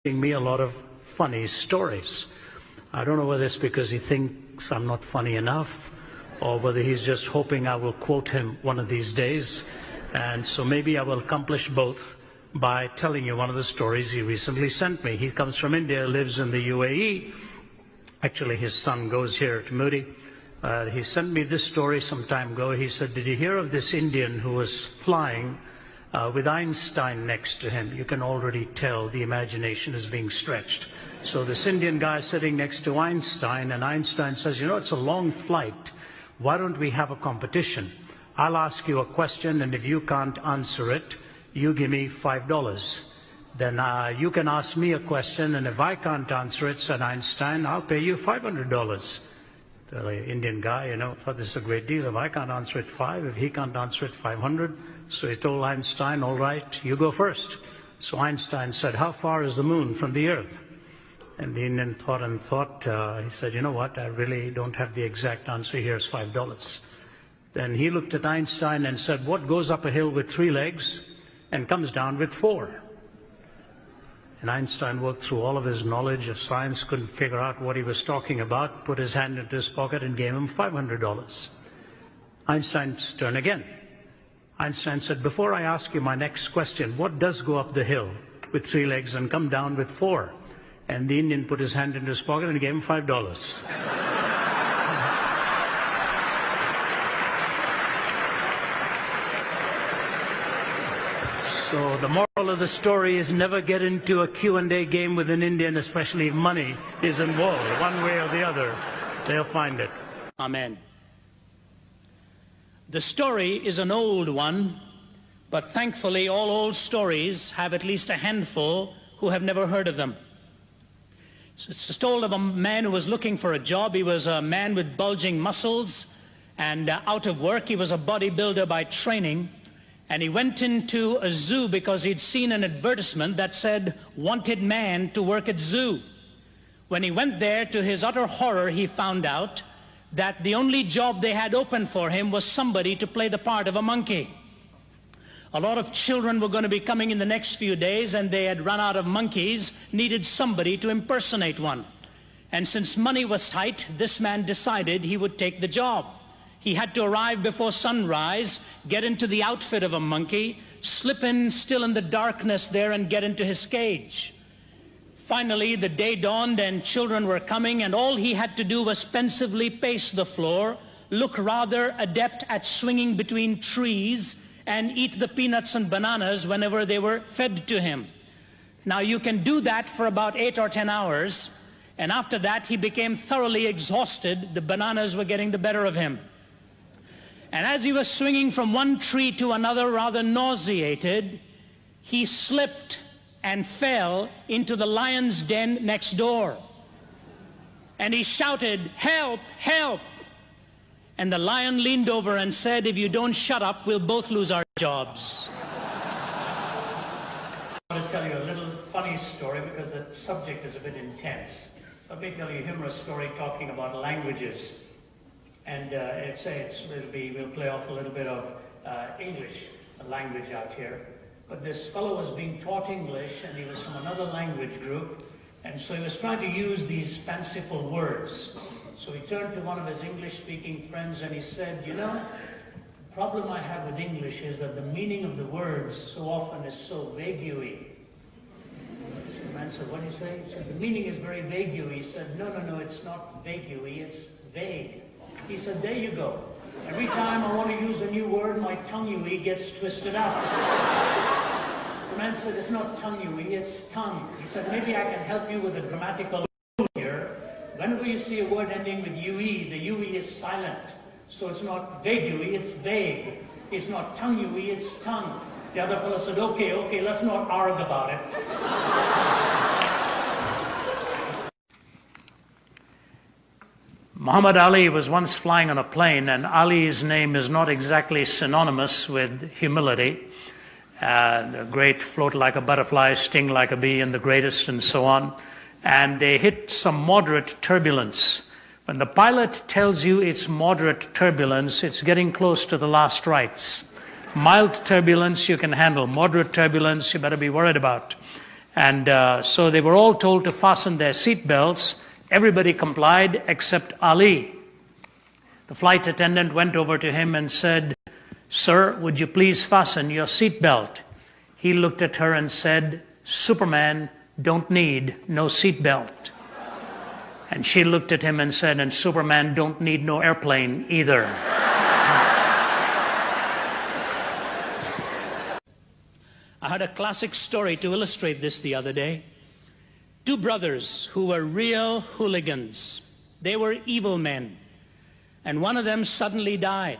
me a lot of funny stories. I don't know whether it's because he thinks I'm not funny enough or whether he's just hoping I will quote him one of these days. And so maybe I will accomplish both by telling you one of the stories he recently sent me. He comes from India, lives in the UAE. Actually, his son goes here to Moody. He sent me this story some time ago. He said, "Did you hear of this Indian who was flying with Einstein next to him?" You can already tell the imagination is being stretched. So this Indian guy is sitting next to Einstein, and Einstein says, "You know, it's a long flight. Why don't we have a competition? I'll ask you a question, and if you can't answer it, you give me $5. Then you can ask me a question, and if I can't answer it," said Einstein, "I'll pay you $500. The Indian guy, thought this is a great deal. If I can't answer it, 5. If he can't answer it, 500. So he told Einstein, "All right, you go first." So Einstein said, "How far is the moon from the earth?" And the Indian thought and thought. He said, "You know what? I really don't have the exact answer. Here's $5. Then he looked at Einstein and said, "What goes up a hill with 3 legs and comes down with 4? And Einstein worked through all of his knowledge of science, couldn't figure out what he was talking about, put his hand into his pocket and gave him $500. Einstein's turn again. Einstein said, "Before I ask you my next question, what does go up the hill with 3 legs and come down with 4? And the Indian put his hand into his pocket and gave him $5. So the moral of the story is never get into a Q&A game with an Indian, especially if money is involved. One way or the other, they'll find it. Amen. The story is an old one, but thankfully all old stories have at least a handful who have never heard of them. It's told of a man who was looking for a job. He was a man with bulging muscles and out of work. He was a bodybuilder by training. And he went into a zoo because he'd seen an advertisement that said, "Wanted man to work at zoo." When he went there, to his utter horror, he found out that the only job they had open for him was somebody to play the part of a monkey. A lot of children were going to be coming in the next few days, and they had run out of monkeys, needed somebody to impersonate one. And since money was tight, this man decided he would take the job. He had to arrive before sunrise, get into the outfit of a monkey, slip in still in the darkness there and get into his cage. Finally, the day dawned and children were coming, and all he had to do was pensively pace the floor, look rather adept at swinging between trees, and eat the peanuts and bananas whenever they were fed to him. Now you can do that for about 8 or 10 hours, and after that he became thoroughly exhausted. The bananas were getting the better of him. And as he was swinging from one tree to another, rather nauseated, he slipped and fell into the lion's den next door. And he shouted, "Help! Help!" And the lion leaned over and said, "If you don't shut up, we'll both lose our jobs." I want to tell you a little funny story because the subject is a bit intense. So let me tell you a humorous story talking about languages. And we'll play off a little bit of English language out here. But this fellow was being taught English, and he was from another language group, and so he was trying to use these fanciful words. So he turned to one of his English-speaking friends and he said, "You know, the problem I have with English is that the meaning of the words so often is so vague-y." So the man said, "What do you say?" He said, "The meaning is very vague-y." He said, No, it's not vague-y, it's vague." He said, "There you go. Every time I want to use a new word, my tongue-y gets twisted out." The man said, "It's not tongue-y, it's tongue." He said, "Maybe I can help you with a grammatical rule here. Whenever you see a word ending with UE, the UE is silent. So it's not vague-y, it's vague. It's not tongue-y, it's tongue." The other fellow said, Okay, let's not argue about it." Muhammad Ali was once flying on a plane, and Ali's name is not exactly synonymous with humility. The great, float like a butterfly, sting like a bee, and the greatest, and so on. And they hit some moderate turbulence. When the pilot tells you it's moderate turbulence, it's getting close to the last rites. Mild turbulence you can handle. Moderate turbulence you better be worried about. And so they were all told to fasten their seat belts. Everybody complied except Ali. The flight attendant went over to him and said, "Sir, would you please fasten your seat belt?" He looked at her and said, "Superman don't need no seat belt." And she looked at him and said, "And Superman don't need no airplane either." I had a classic story to illustrate this the other day. Two brothers who were real hooligans. They were evil men. And one of them suddenly died.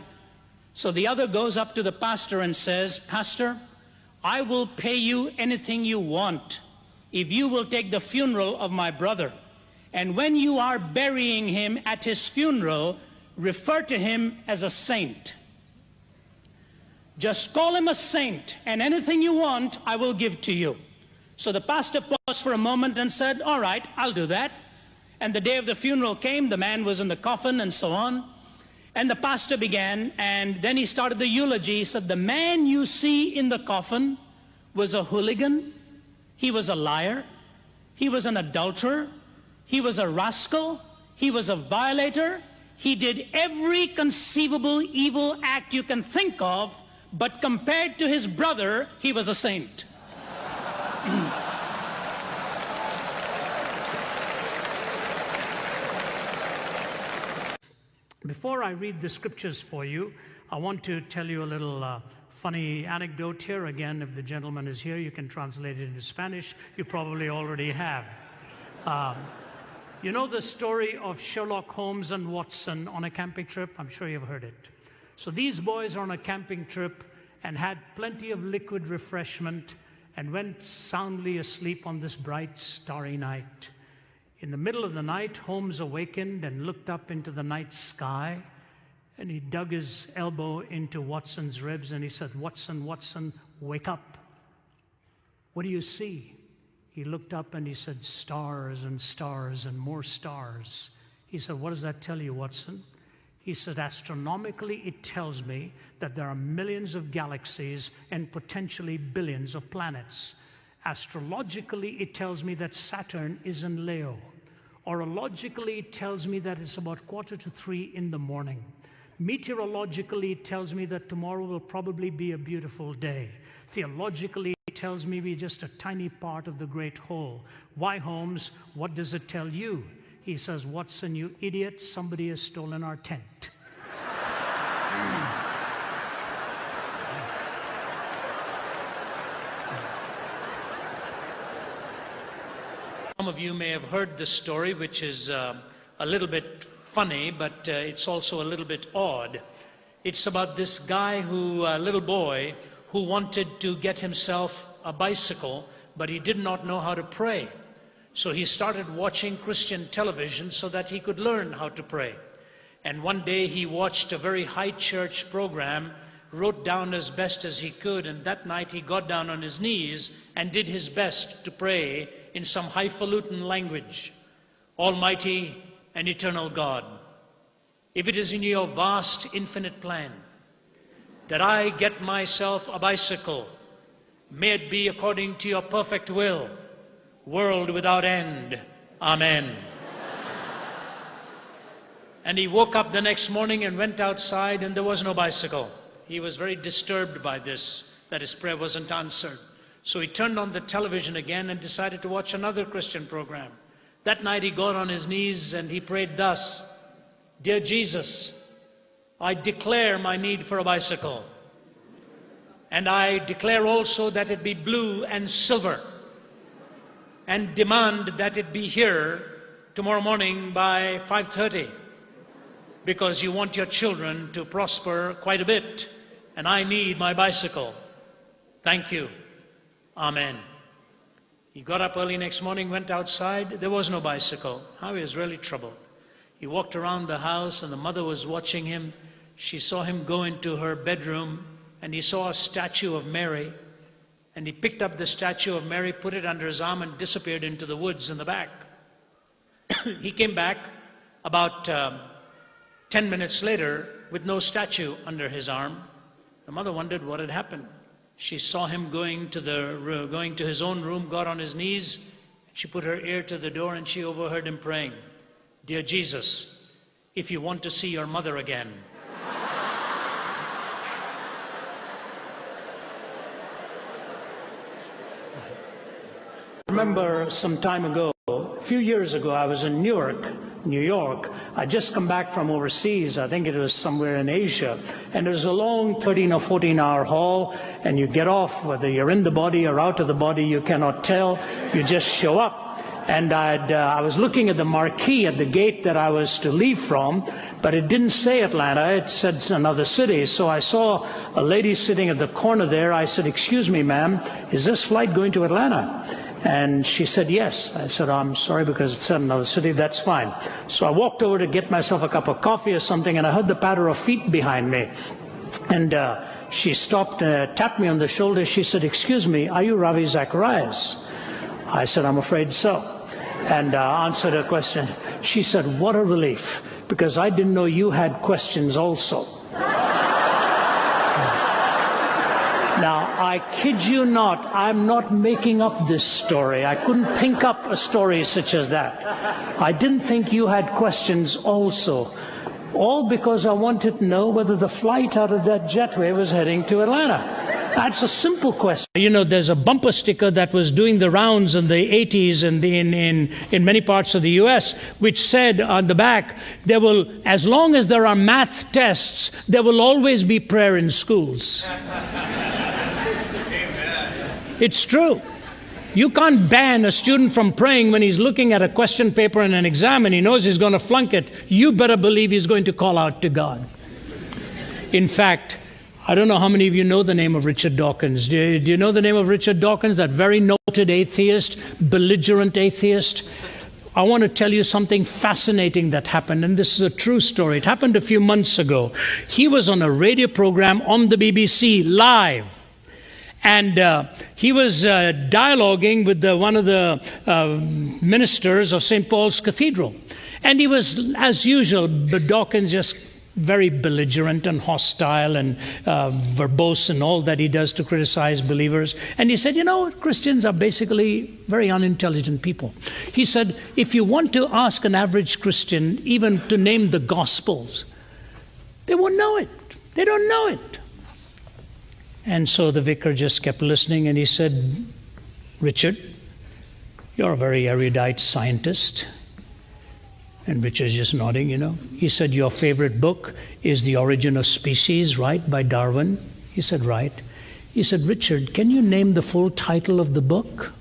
So the other goes up to the pastor and says, "Pastor, I will pay you anything you want if you will take the funeral of my brother. And when you are burying him at his funeral, refer to him as a saint. Just call him a saint, and anything you want, I will give to you." So the pastor paused for a moment and said, "All right, I'll do that." And the day of the funeral came, the man was in the coffin and so on. And the pastor began, and then he started the eulogy. He said, "The man you see in the coffin was a hooligan. He was a liar. He was an adulterer. He was a rascal. He was a violator. He did every conceivable evil act you can think of, but compared to his brother, he was a saint." Before I read the scriptures for you, I want to tell you a little funny anecdote here. Again, if the gentleman is here, you can translate it into Spanish. You probably already have. You know the story of Sherlock Holmes and Watson on a camping trip? I'm sure you've heard it. So these boys are on a camping trip and had plenty of liquid refreshment and went soundly asleep on this bright, starry night. In the middle of the night, Holmes awakened and looked up into the night sky, and he dug his elbow into Watson's ribs and he said, "Watson, Watson, wake up. What do you see?" He looked up and he said, "Stars and stars and more stars." He said, "What does that tell you, Watson?" He said, "Astronomically, it tells me that there are millions of galaxies and potentially billions of planets. Astrologically, it tells me that Saturn is in Leo. Orologically, it tells me that it's about 2:45 in the morning. Meteorologically, it tells me that tomorrow will probably be a beautiful day. Theologically, it tells me we're just a tiny part of the great whole. Why, Holmes, what does it tell you?" He says, "Watson, you idiot, somebody has stolen our tent." Some of you may have heard this story, which is a little bit funny, but it's also a little bit odd. It's about this guy a little boy, who wanted to get himself a bicycle, but he did not know how to pray. So he started watching Christian television so that he could learn how to pray. And one day he watched a very high church program, wrote down as best as he could, and that night he got down on his knees and did his best to pray in some highfalutin language. "Almighty and eternal God, if it is in your vast infinite plan that I get myself a bicycle, may it be according to your perfect will, world without end. Amen." And he woke up the next morning and went outside, and there was no bicycle. He was very disturbed by this, that his prayer wasn't answered. So he turned on the television again and decided to watch another Christian program. That night he got on his knees and he prayed thus: "Dear Jesus, I declare my need for a bicycle. And I declare also that it be blue and silver, and demand that it be here tomorrow morning by 5:30, because you want your children to prosper quite a bit, and I need my bicycle. Thank you. Amen." He got up early next morning, went outside. There was no bicycle. Now he was really troubled. He walked around the house, and the mother was watching him. She saw him go into her bedroom, and he saw a statue of Mary. And he picked up the statue of Mary, put it under his arm, and disappeared into the woods in the back. He came back about 10 minutes later with no statue under his arm. The mother wondered what had happened. She saw him going to his own room, got on his knees. She put her ear to the door and she overheard him praying, "Dear Jesus, if you want to see your mother again." I remember some time ago, a few years ago, I was in Newark, New York. I'd just come back from overseas. I think it was somewhere in Asia. And it was a long 13 or 14-hour haul. And you get off, whether you're in the body or out of the body, you cannot tell. You just show up. And I was looking at the marquee at the gate that I was to leave from, but it didn't say Atlanta. It said another city. So I saw a lady sitting at the corner there. I said, "Excuse me, ma'am, is this flight going to Atlanta?" And she said, "Yes." I said, "I'm sorry, because it said another city." "That's fine." So I walked over to get myself a cup of coffee or something, and I heard the patter of feet behind me. And she stopped, tapped me on the shoulder. She said, "Excuse me, are you Ravi Zacharias?" I said, "I'm afraid so." And answered her question. She said, "What a relief, because I didn't know you had questions also." Now, I kid you not, I'm not making up this story. I couldn't think up a story such as that. I didn't think you had questions also. All because I wanted to know whether the flight out of that jetway was heading to Atlanta. That's a simple question. You know, there's a bumper sticker that was doing the rounds in the 80s and in many parts of the U.S., which said on the back, as long as there are math tests, there will always be prayer in schools. It's true. You can't ban a student from praying when he's looking at a question paper in an exam and he knows he's going to flunk it. You better believe he's going to call out to God. In fact, I don't know how many of you know the name of Richard Dawkins. Do you know the name of Richard Dawkins, that very noted atheist, belligerent atheist? I want to tell you something fascinating that happened, and this is a true story. It happened a few months ago. He was on a radio program on the BBC live. And he was dialoguing with one of the ministers of St. Paul's Cathedral. And he was, as usual, Dawkins just very belligerent and hostile and verbose in all that he does to criticize believers. And he said, Christians are basically very unintelligent people. He said, if you want to ask an average Christian even to name the Gospels, they won't know it. They don't know it. And so the vicar just kept listening, and he said, "Richard, you're a very erudite scientist." And Richard's just nodding, He said, "Your favorite book is The Origin of Species, right, by Darwin?" He said, "Right." He said, "Richard, can you name the full title of the book?"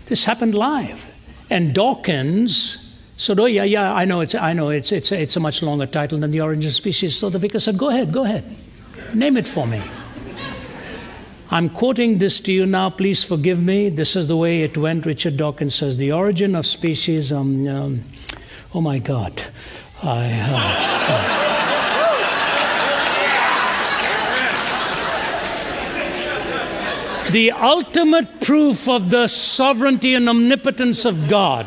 This happened live. And Dawkins said, "Oh, yeah, I know it's a much longer title than The Origin of Species." So the vicar said, Go ahead. Name it for me." I'm quoting this to you now. Please forgive me. This is the way it went. Richard Dawkins says, "The Origin of Species, oh my God. The ultimate proof of the sovereignty and omnipotence of God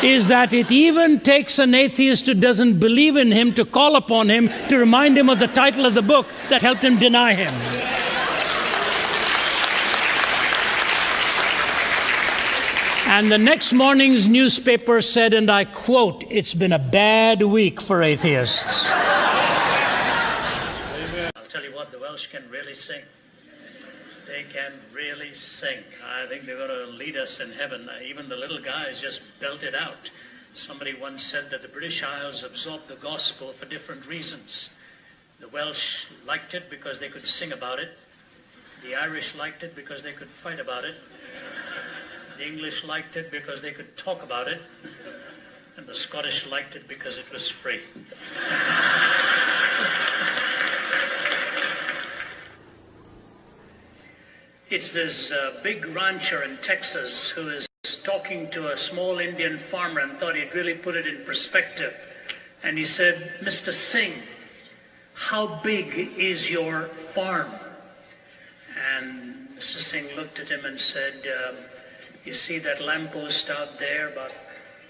is that it even takes an atheist who doesn't believe in him to call upon him to remind him of the title of the book that helped him deny him." And the next morning's newspaper said, and I quote, "It's been a bad week for atheists." I'll tell you what, the Welsh can really sing. They can really sing. I think they're going to lead us in heaven. Even the little guys just belt it out. Somebody once said that the British Isles absorbed the gospel for different reasons. The Welsh liked it because they could sing about it. The Irish liked it because they could fight about it. The English liked it because they could talk about it. And the Scottish liked it because it was free. It's this big rancher in Texas who is talking to a small Indian farmer and thought he'd really put it in perspective. And he said, "Mr. Singh, how big is your farm?" And Mr. Singh looked at him and said, "You see that lamppost out there about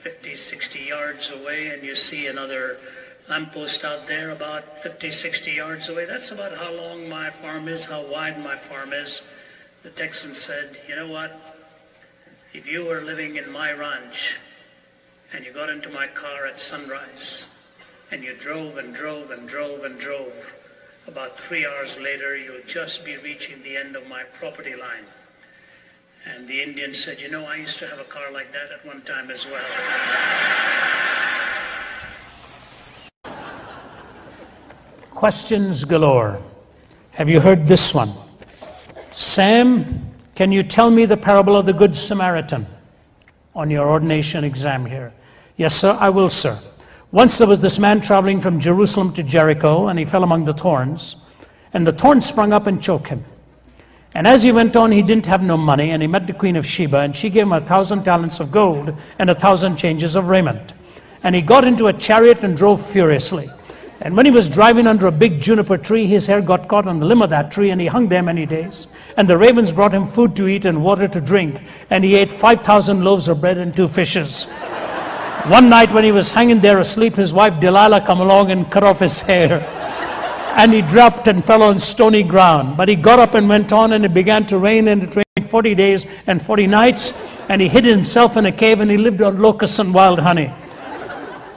50, 60 yards away, and you see another lamppost out there about 50, 60 yards away. That's about how long my farm is, how wide my farm is. The Texan said, you know what? If you were living in my ranch and you got into my car at sunrise and you drove and drove and drove and drove, about 3 hours later, you'll just be reaching the end of my property line. And the Indian said, you know, I used to have a car like that at one time as well. Questions galore. Have you heard this one? Sam, can you tell me the parable of the Good Samaritan on your ordination exam here? Yes, sir, I will, sir. Once there was this man traveling from Jerusalem to Jericho, and he fell among the thorns, and the thorns sprung up and choked him. And as he went on, he didn't have no money, and he met the Queen of Sheba, and she gave him 1,000 talents of gold and 1,000 changes of raiment. And he got into a chariot and drove furiously. And when he was driving under a big juniper tree, his hair got caught on the limb of that tree, and he hung there many days. And the ravens brought him food to eat and water to drink, and he ate 5,000 loaves of bread and 2 fishes. One night when he was hanging there asleep, his wife Delilah come along and cut off his hair. And he dropped and fell on stony ground. But he got up and went on, and it began to rain, and it rained 40 days and 40 nights. And he hid himself in a cave, and he lived on locusts and wild honey.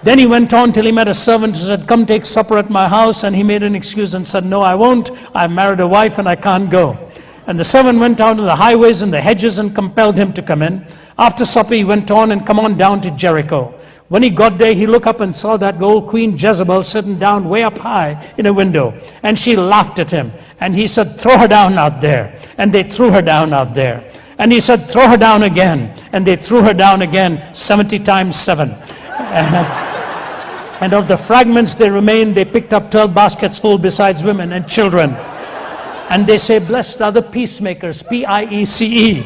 Then he went on till he met a servant who said, come take supper at my house. And he made an excuse and said, no, I won't. I've married a wife and I can't go. And the servant went out to the highways and the hedges and compelled him to come in. After supper he went on and come on down to Jericho. When he got there, he looked up and saw that old Queen Jezebel sitting down way up high in a window. And she laughed at him. And he said, throw her down out there. And they threw her down out there. And he said, throw her down again. And they threw her down again 70 times 7. And of the fragments they remained, they picked up 12 baskets full besides women and children. And they say, blessed are the peacemakers, P-I-E-C-E.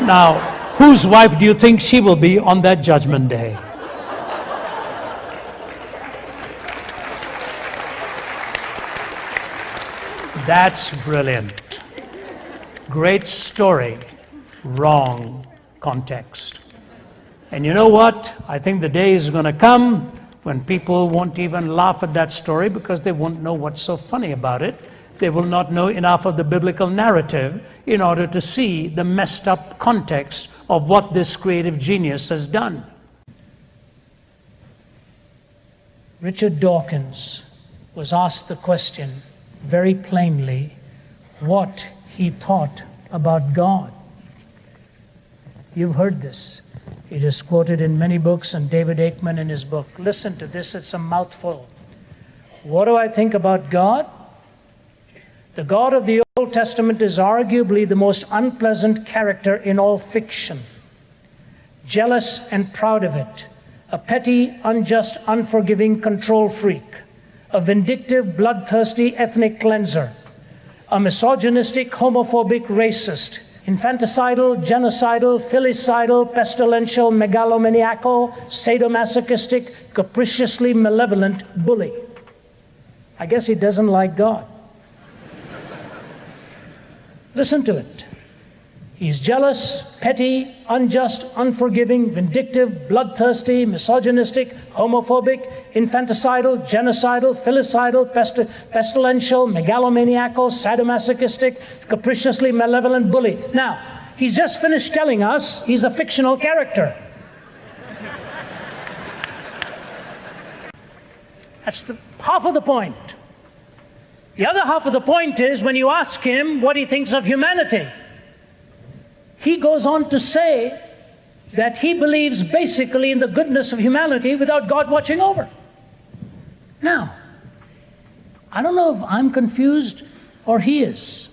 Now, whose wife do you think she will be on that judgment day? That's brilliant. Great story, wrong context. And you know what? I think the day is going to come when people won't even laugh at that story because they won't know what's so funny about it. They will not know enough of the biblical narrative in order to see the messed up context of what this creative genius has done. Richard Dawkins was asked the question very plainly what he thought about God. You've heard this. It is quoted in many books, and David Aikman in his book. Listen to this, it's a mouthful. What do I think about God? The God of the Old Testament is arguably the most unpleasant character in all fiction. Jealous and proud of it. A petty, unjust, unforgiving control freak. A vindictive, bloodthirsty ethnic cleanser. A misogynistic, homophobic racist. Infanticidal, genocidal, filicidal, pestilential, megalomaniacal, sadomasochistic, capriciously malevolent bully. I guess he doesn't like God. Listen to it. He's jealous, petty, unjust, unforgiving, vindictive, bloodthirsty, misogynistic, homophobic, infanticidal, genocidal, filicidal, pestilential, megalomaniacal, sadomasochistic, capriciously malevolent bully. Now, he's just finished telling us he's a fictional character. That's half of the point. The other half of the point is when you ask him what he thinks of humanity. He goes on to say that he believes basically in the goodness of humanity without God watching over. Now, I don't know if I'm confused or he is.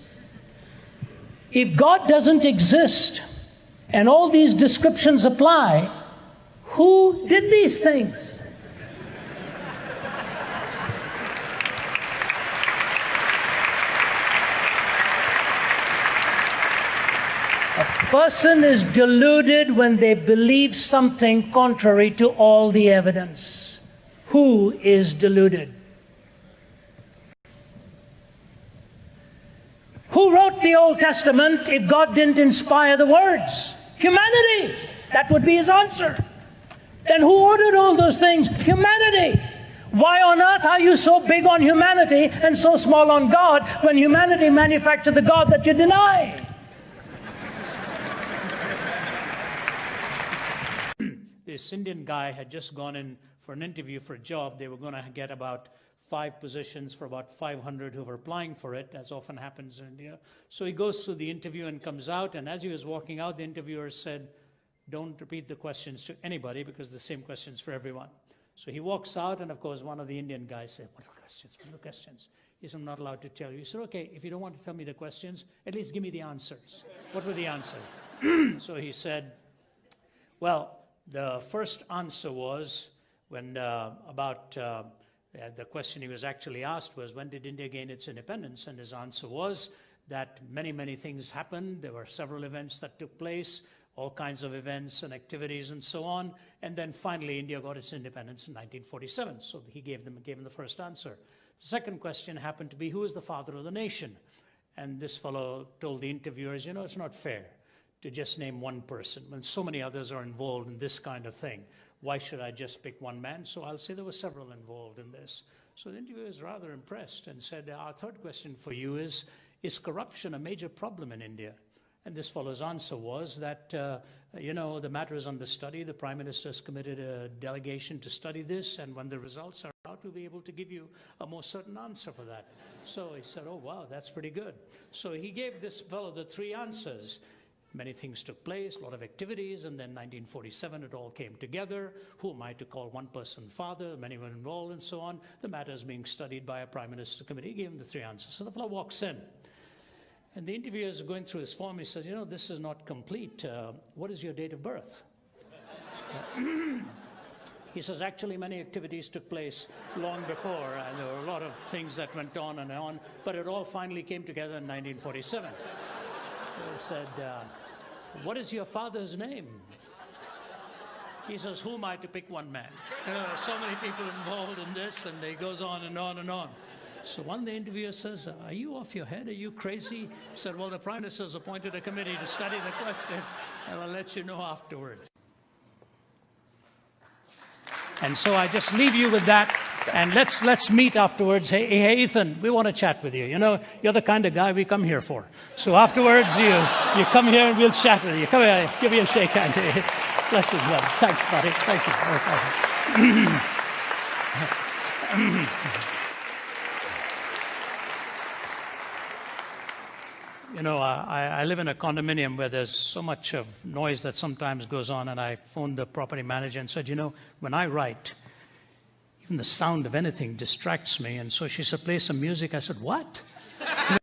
If God doesn't exist and all these descriptions apply, who did these things? A person is deluded when they believe something contrary to all the evidence. Who is deluded? Who wrote the Old Testament if God didn't inspire the words? Humanity. That would be his answer. Then who ordered all those things? Humanity. Why on earth are you so big on humanity and so small on God when humanity manufactured the God that you deny? This Indian guy had just gone in for an interview for a job. They were going to get about 5 positions for about 500 who were applying for it, as often happens in India. So he goes through the interview and comes out, and as he was walking out, the interviewer said, don't repeat the questions to anybody because the same questions for everyone. So he walks out, and of course, one of the Indian guys said, what are the questions? What are the questions? He said, I'm not allowed to tell you. He said, okay, if you don't want to tell me the questions, at least give me the answers. What were the answers? So he said, well, the first answer was when the question he was actually asked was, when did India gain its independence? And his answer was that many, many things happened. There were several events that took place, all kinds of events and activities and so on. And then finally, India got its independence in 1947. So he gave him the first answer. The second question happened to be, who is the father of the nation? And this fellow told the interviewers, you know, it's not fair to just name one person when so many others are involved in this kind of thing. Why should I just pick one man? So I'll say there were several involved in this. So the interviewer was rather impressed and said, our third question for you is corruption a major problem in India? And this fellow's answer was that, the matter is under study. The Prime Minister has committed a delegation to study this, and when the results are out, we'll be able to give you a more certain answer for that. So he said, oh, wow, that's pretty good. So he gave this fellow the 3 answers. Many things took place, a lot of activities, and then 1947 it all came together. Who am I to call one person father? Many were involved and so on. The matter is being studied by a Prime Minister committee. He gave him the 3 answers. So the fellow walks in. And the interviewer is going through his form. He says, this is not complete. What is your date of birth? He says, actually, many activities took place long before. And there were a lot of things that went on and on. But it all finally came together in 1947. He said, what is your father's name? He says, who am I to pick one man? So many people involved in this, and it goes on and on and on. So one the interviewer says, are you off your head? Are you crazy? He said, well, the Prime Minister has appointed a committee to study the question, and I'll let you know afterwards. And so I just leave you with that, and let's meet afterwards. Hey, Ethan, we want to chat with you. You're the kind of guy we come here for. So afterwards, you come here and we'll chat with you. Come here, give me a shake hand. Bless you, brother. Thanks, buddy. Thank you. I live in a condominium where there's so much of noise that sometimes goes on, and I phoned the property manager and said, when I write, even the sound of anything distracts me. And so she said, play some music. I said, what? I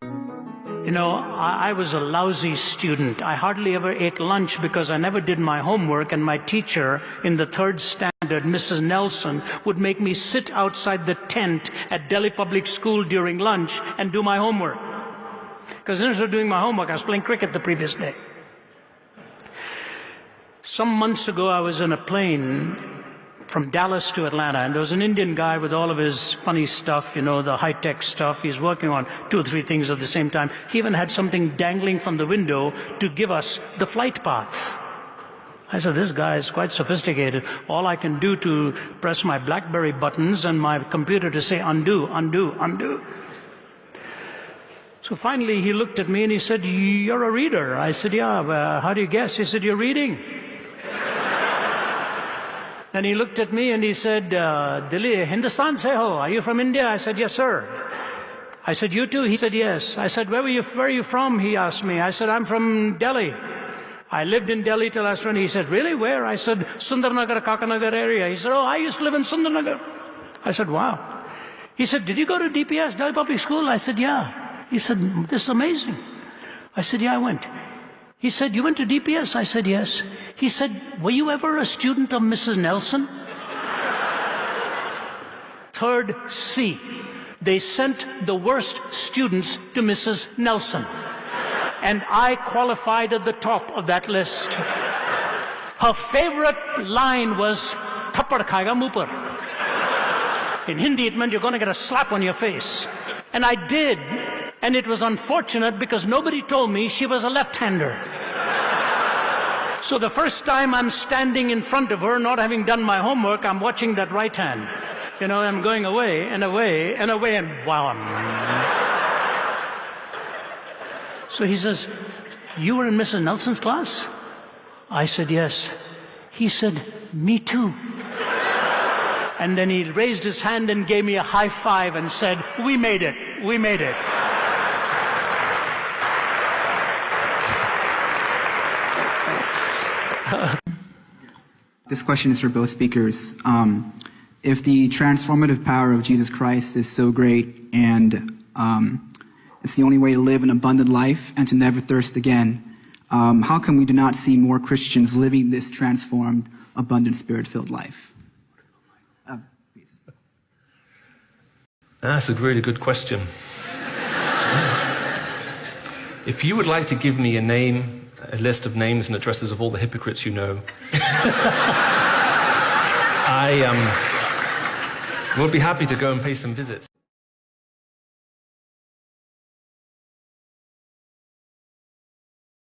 was a lousy student. I hardly ever ate lunch because I never did my homework, and my teacher in the 3rd standard, Mrs. Nelson, would make me sit outside the tent at Delhi Public School during lunch and do my homework. Because instead of doing my homework, I was playing cricket the previous day. Some months ago, I was in a plane from Dallas to Atlanta, and there was an Indian guy with all of his funny stuff, the high-tech stuff. He's working on 2 or 3 things at the same time. He even had something dangling from the window to give us the flight paths. I said, this guy is quite sophisticated. All I can do to press my BlackBerry buttons and my computer to say undo, undo, undo. So finally he looked at me and he said, you're a reader. I said, yeah, how do you guess? He said, you're reading. And he looked at me and he said, Delhi, Hindustan se ho? Are you from India? I said, yes, sir. I said, you too? He said, yes. I said, where are you from? He asked me. I said, I'm from Delhi. I lived in Delhi till I was 20. He said, really? Where? I said, Sundarnagar, Kakanagar area. He said, oh, I used to live in Sundarnagar. I said, wow. He said, did you go to DPS, Delhi Public School? I said, yeah. He said, this is amazing. I said, yeah, I went. He said, you went to DPS? I said, yes. He said, were you ever a student of Mrs. Nelson? 3rd C. They sent the worst students to Mrs. Nelson. And I qualified at the top of that list. Her favorite line was, Thappad khayega muh par. In Hindi, it meant you're going to get a slap on your face. And I did. And it was unfortunate because nobody told me she was a left-hander. So the first time I'm standing in front of her, not having done my homework, I'm watching that right hand. You know, I'm going away and away and away and wow. So he says, you were in Mrs. Nelson's class? I said, yes. He said, me too. And then he raised his hand and gave me a high five and said, we made it, we made it. This question is for both speakers. If the transformative power of Jesus Christ is so great and it's the only way to live an abundant life and to never thirst again, how come we do not see more Christians living this transformed, abundant, spirit-filled life? Please. That's a really good question. If you would like to give me a list of names and addresses of all the hypocrites you know, I would be happy to go and pay some visits.